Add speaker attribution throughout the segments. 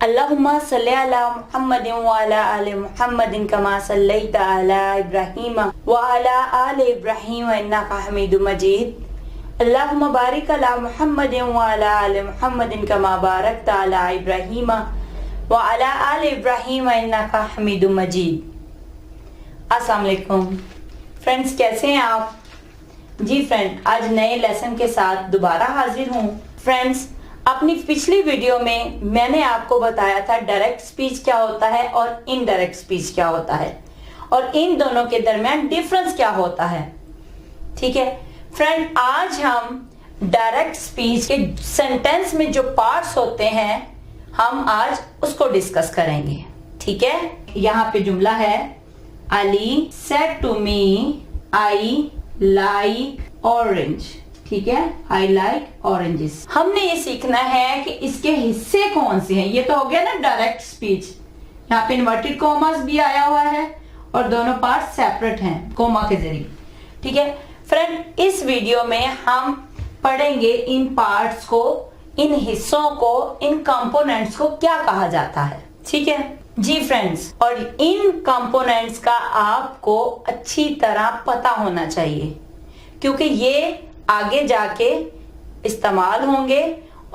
Speaker 1: अल्लाहुम्मा सल्ली अला मुहम्मदिन व अला आलि मुहम्मदिन कमा सल्लैता अला इब्राहीम व अला आलि इब्राहीम इन्नका हमीदुम मजीद। अल्लाहुम्मा बारिक अला मुहम्मदिन व अला आलि मुहम्मदिन कमा बारकता अला इब्राहीम व अला आलि इब्राहीम इन्नका हमीदुम मजीद। अस्सलाम वालेकुम फ्रेंड्स, कैसे हैं आप? जी फ्रेंड, आज नए लेसन के साथ दोबारा हाजिर हूँ। फ्रेंड्स, अपनी पिछली वीडियो में मैंने आपको बताया था डायरेक्ट स्पीच क्या होता है और इनडायरेक्ट स्पीच क्या होता है और इन दोनों के दरमियान डिफरेंस क्या होता है। ठीक है फ्रेंड, आज हम डायरेक्ट स्पीच के सेंटेंस में जो पार्ट्स होते हैं हम आज उसको डिस्कस करेंगे। ठीक है, यहाँ पे जुमला है, Ali said to me I like orange. ठीक है, आई लाइक ऑरेंजेस। हमने ये सीखना है कि इसके हिस्से कौन से हैं। ये तो हो गया ना डायरेक्ट स्पीच। यहाँ पे इन्वर्टेड कॉमास भी आया हुआ है और दोनों पार्ट सेपरेट हैं कोमा के जरिए। ठीक है फ्रेंड, इस वीडियो में हम पढ़ेंगे इन पार्ट्स को, इन हिस्सों को, इन कंपोनेंट्स को क्या कहा जाता है। ठीक है जी फ्रेंड्स, और इन कंपोनेंट्स का आपको अच्छी तरह पता होना चाहिए क्योंकि ये आगे जाके इस्तेमाल होंगे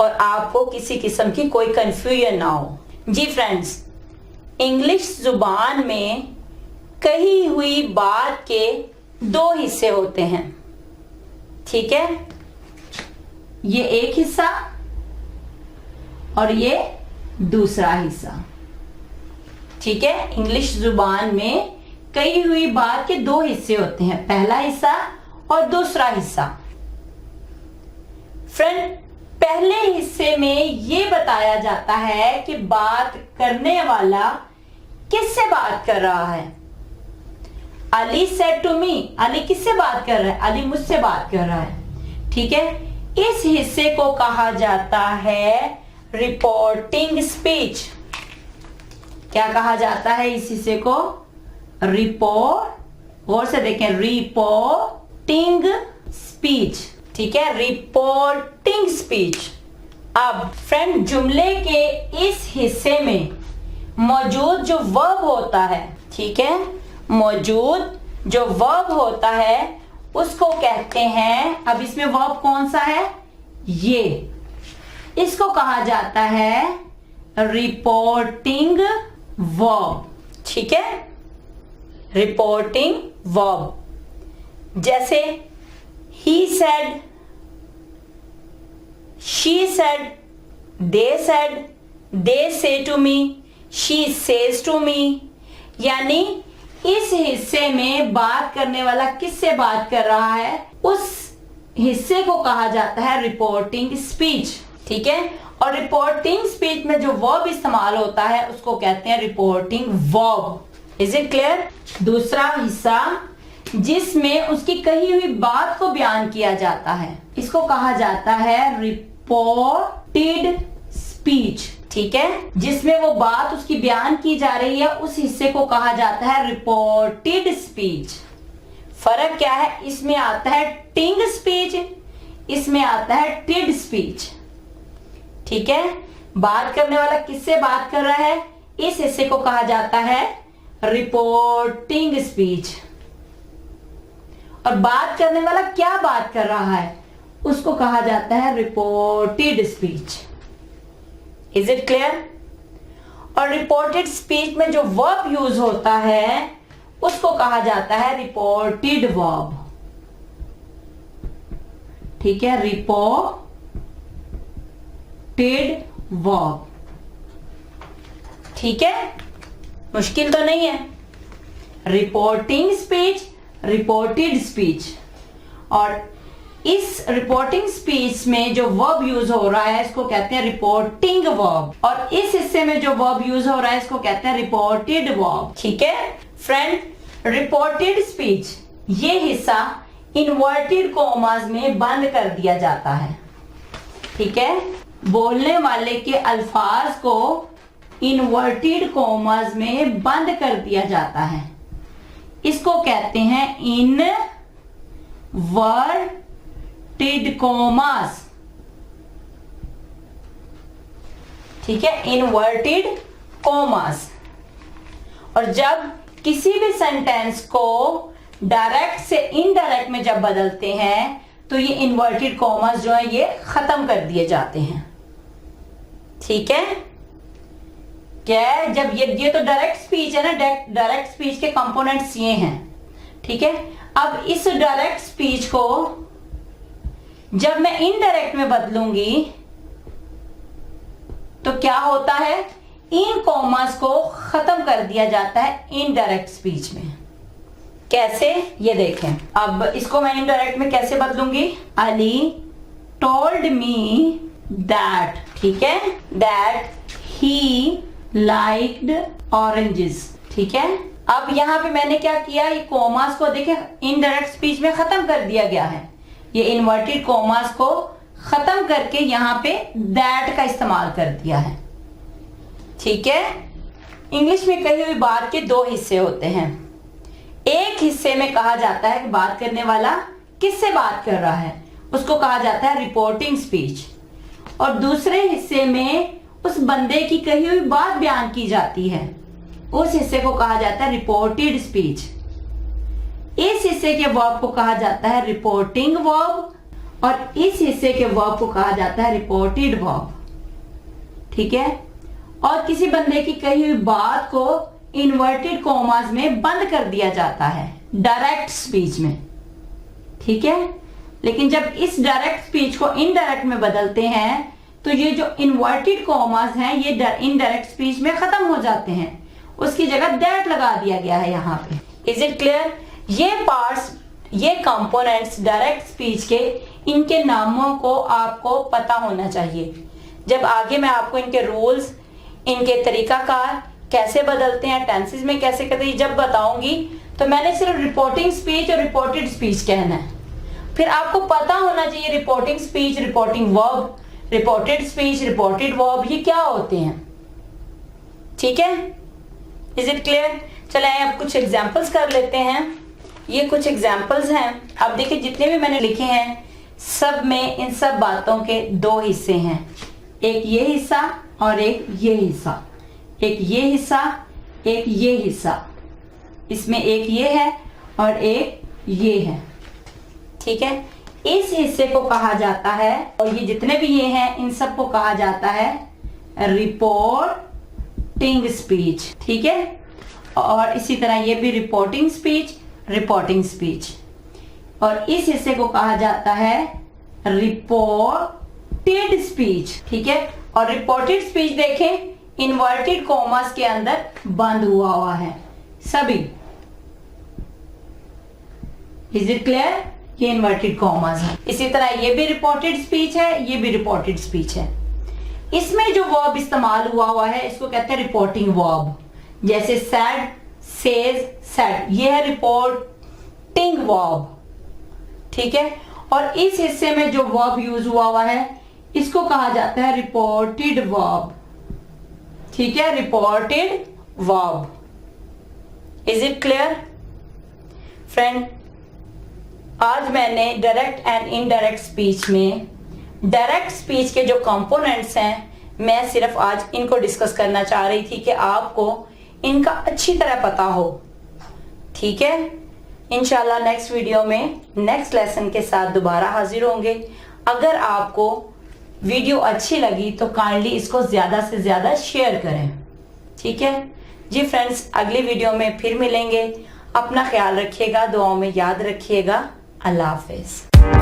Speaker 1: और आपको किसी किस्म की कोई कंफ्यूजन ना हो। जी फ्रेंड्स, इंग्लिश जुबान में कही हुई बात के दो हिस्से होते हैं। ठीक है, ये एक हिस्सा और ये दूसरा हिस्सा। ठीक है, इंग्लिश जुबान में कही हुई बात के दो हिस्से होते हैं, पहला हिस्सा और दूसरा हिस्सा। फ्रेंड, पहले हिस्से में ये बताया जाता है कि बात करने वाला किससे बात कर रहा है। Ali said to me, Ali किससे बात कर रहा है? अली मुझसे बात कर रहा है। ठीक है, इस हिस्से को कहा जाता है रिपोर्टिंग स्पीच। क्या कहा जाता है इस हिस्से को? गौर से देखें, रिपोर्टिंग स्पीच। ठीक है, रिपोर्टिंग स्पीच। अब फ्रेंड, जुमले के इस हिस्से में मौजूद जो वर्ब होता है, ठीक है, मौजूद जो वर्ब होता है उसको कहते हैं, अब इसमें वर्ब कौन सा है? ये, इसको कहा जाता है रिपोर्टिंग वर्ब। ठीक है, रिपोर्टिंग वर्ब। जैसे he said, she said, they say to me, she says to me। यानी इस हिस्से में बात करने वाला किससे बात कर रहा है, उस हिस्से को कहा जाता है रिपोर्टिंग स्पीच। ठीक है, और रिपोर्टिंग स्पीच में जो वर्ब इस्तेमाल होता है उसको कहते हैं reporting verb. Is it clear? दूसरा हिस्सा जिसमें उसकी कही हुई बात को बयान किया जाता है इसको कहा जाता है रिपोर्टेड स्पीच। ठीक है, जिसमें वो बात उसकी बयान की जा रही है उस हिस्से को कहा जाता है रिपोर्टेड स्पीच। फर्क क्या है? इसमें आता है टिंग स्पीच, इसमें आता है टिड स्पीच। ठीक है, बात करने वाला किससे बात कर रहा है, इस हिस्से को कहा जाता है रिपोर्टिंग स्पीच। और बात करने वाला क्या बात कर रहा है उसको कहा जाता है reported speech. Is it clear? और रिपोर्टेड स्पीच में जो वर्ब यूज होता है उसको कहा जाता है रिपोर्टेड वर्ब। ठीक है, रिपोर्टेड वर्ब। ठीक है, मुश्किल तो नहीं है। Reporting speech, reported speech. और इस रिपोर्टिंग स्पीच में जो वर्ब यूज हो रहा है इसको कहते हैं रिपोर्टिंग वर्ब, और इस हिस्से में जो वर्ब यूज हो रहा है इसको कहते हैं रिपोर्टेड वर्ब। ठीक है फ्रेंड, रिपोर्टेड स्पीच ये हिस्सा इन्वर्टेड कॉमास में बंद कर दिया जाता है। ठीक है, बोलने वाले के अल्फाज को इन्वर्टेड कॉमास में बंद कर दिया जाता है, इसको कहते हैं इनवर्टेड कॉमास। ठीक है, इन्वर्टेड कॉमास। और जब किसी भी सेंटेंस को डायरेक्ट से इनडायरेक्ट में जब बदलते हैं तो ये इन्वर्टेड कॉमास जो है ये खत्म कर दिए जाते हैं। ठीक है, क्या है, जब ये तो डायरेक्ट स्पीच है ना, डायरेक्ट स्पीच के कंपोनेंट्स ये हैं। ठीक है, अब इस डायरेक्ट स्पीच को जब मैं इनडायरेक्ट में बदलूंगी तो क्या होता है, इन कॉमास को खत्म कर दिया जाता है इनडायरेक्ट स्पीच में। कैसे, ये देखें। अब इसको मैं इनडायरेक्ट में कैसे बदलूंगी, अली टोल्ड मी दैट, ठीक है, दैट ही लाइक्ड ऑरेंजेस। ठीक है, अब यहां पे मैंने क्या किया, ये कॉमास को देखें इनडायरेक्ट स्पीच में खत्म कर दिया गया है। ये इन्वर्टेड कॉमास को खत्म करके यहां पे दैट का इस्तेमाल कर दिया है। ठीक है, इंग्लिश में कही हुई बात के दो हिस्से होते हैं। एक हिस्से में कहा जाता है कि बात करने वाला किससे बात कर रहा है, उसको कहा जाता है रिपोर्टिंग स्पीच। और दूसरे हिस्से में उस बंदे की कही हुई बात बयान की जाती है, उस हिस्से को कहा जाता है रिपोर्टेड स्पीच। इस हिस्से के वर्ब को कहा जाता है रिपोर्टिंग वर्ब और इस हिस्से के वर्ब को कहा जाता है रिपोर्टेड वर्ब। ठीक है, और किसी बंदे की कही हुई बात को इन्वर्टेड कॉमास में बंद कर दिया जाता है डायरेक्ट स्पीच में। ठीक है, लेकिन जब इस डायरेक्ट स्पीच को इनडायरेक्ट में बदलते हैं तो ये जो इन्वर्टेड कॉमास हैं ये इनडायरेक्ट स्पीच में खत्म हो जाते हैं, उसकी जगह दैट लगा दिया गया है यहाँ पे। Is it clear? ये पार्ट्स, ये कंपोनेंट्स डायरेक्ट स्पीच के, इनके नामों को आपको पता होना चाहिए। जब आगे मैं आपको इनके रूल्स, इनके तरीकाकार कैसे बदलते हैं, टेंसेस में कैसे करते हैं जब बताऊंगी, तो मैंने सिर्फ रिपोर्टिंग स्पीच और रिपोर्टेड स्पीच कहना है। फिर आपको पता होना चाहिए reporting speech, reporting verb, reported speech, reported verb, ये क्या होते हैं। ठीक है, इज इट क्लियर? चले अब कुछ एग्जाम्पल्स कर लेते हैं। ये कुछ एग्जाम्पल्स हैं। अब देखिए जितने भी मैंने लिखे हैं सब में इन सब बातों के दो हिस्से हैं, एक ये हिस्सा और एक ये हिस्सा, एक ये हिस्सा, एक ये हिस्सा। इसमें एक ये है और एक ये है। ठीक है, इस हिस्से को कहा जाता है, और ये जितने भी ये हैं इन सब को कहा जाता है रिपोर्टिंग स्पीच। ठीक है, और इसी तरह ये भी रिपोर्टिंग स्पीच, रिपोर्टिंग स्पीच। और इस हिस्से को कहा जाता है रिपोर्टेड स्पीच। ठीक है, और रिपोर्टेड स्पीच देखें इन्वर्टेड कॉमास के अंदर बंद हुआ है सभी। Is it clear? ये इन्वर्टेड कॉमास है। इसी तरह ये भी रिपोर्टेड स्पीच है, ये भी रिपोर्टेड स्पीच है। इसमें जो वर्ब इस्तेमाल हुआ है इसको कहते हैं रिपोर्टिंग वर्ब, जैसे सैड, सेज, सेड, ये है रिपोर्टिंग वर्ब। ठीक है, और इस हिस्से में जो वर्ब यूज हुआ है इसको कहा जाता है रिपोर्टेड वर्ब। ठीक है, reported verb. Is it clear friend? आज मैंने डायरेक्ट एंड इनडायरेक्ट स्पीच में डायरेक्ट स्पीच के जो कंपोनेंट्स हैं मैं सिर्फ आज इनको डिस्कस करना चाह रही थी कि आपको इनका अच्छी तरह पता हो। ठीक है, इंशाल्लाह नेक्स्ट वीडियो में नेक्स्ट लेसन के साथ दोबारा हाजिर होंगे। अगर आपको वीडियो अच्छी लगी तो काइंडली इसको ज्यादा से ज्यादा शेयर करें। ठीक है जी फ्रेंड्स, अगली वीडियो में फिर मिलेंगे। अपना ख्याल रखिएगा, दुआओं में याद रखिएगा। अल्लाह हाफिज।